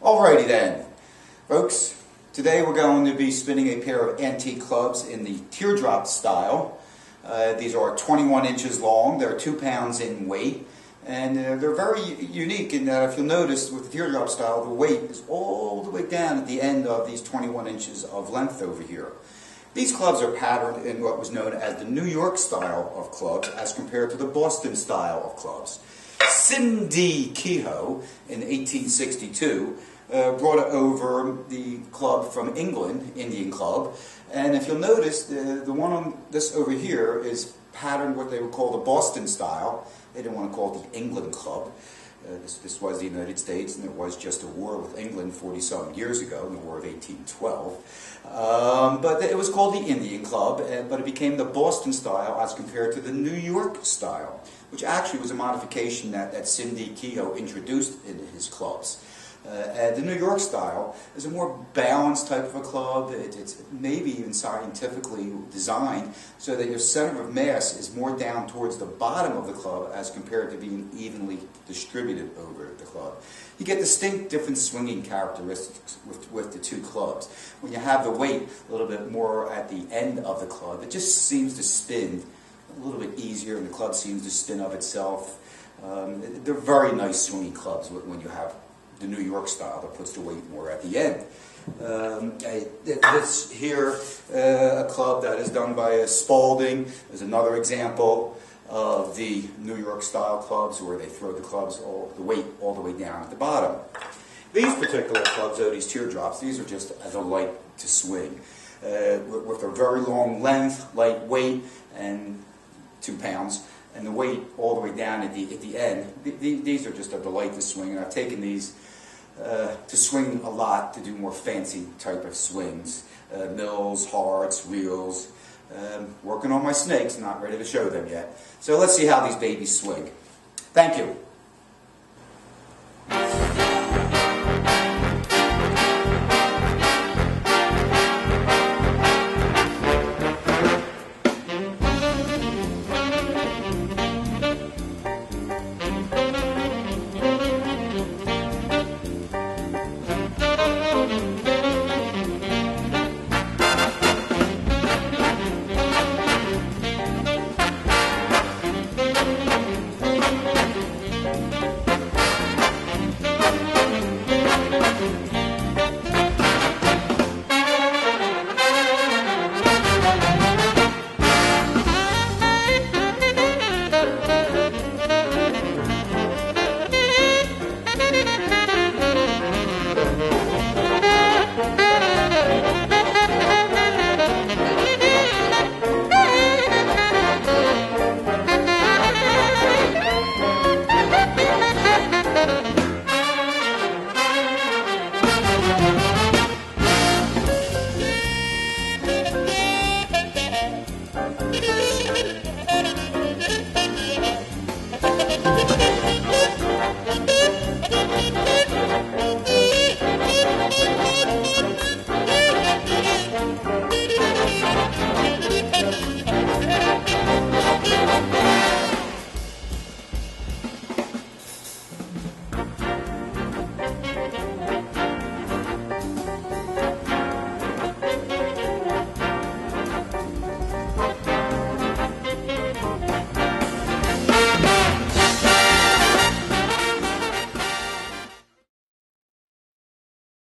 Alrighty then, folks. Today we're going to be spinning a pair of antique clubs in the teardrop style. These are 21 inches long, they're 2 pounds in weight, and they're very unique in that if you'll notice with the teardrop style, the weight is all the way down at the end of these 21 inches of length over here. These clubs are patterned in what was known as the New York style of clubs as compared to the Boston style of clubs. Sim D Kehoe in 1862 brought over the club from England, Indian club, and if you'll notice, the one on this over here is patterned what they would call the Boston style. They didn't want to call it the England club. This was the United States, and there was just a war with England 40-some years ago, in the War of 1812. But it was called the Indian club, but it became the Boston style as compared to the New York style, which actually was a modification that Sim D Kehoe introduced into his clubs. The New York style is a more balanced type of a club. It's maybe even scientifically designed so that your center of mass is more down towards the bottom of the club as compared to being evenly distributed over the club. You get distinct different swinging characteristics with the two clubs. When you have the weight a little bit more at the end of the club, it just seems to spin a little bit easier, and the club seems to spin of itself. They're very nice swinging clubs when you have the New York style that puts the weight more at the end. This here, a club that is done by Spalding, is another example of the New York style clubs where they throw the clubs, the weight all the way down at the bottom. These particular clubs, though, these teardrops, these are just a delight to swing. With a very long length, light weight, and 2 pounds, and the weight all the way down at the end. These are just a delight to swing, and I've taken these to swing a lot, to do more fancy type of swings. Mills, hearts, reels. Working on my snakes, not ready to show them yet. So let's see how these babies swing. Thank you.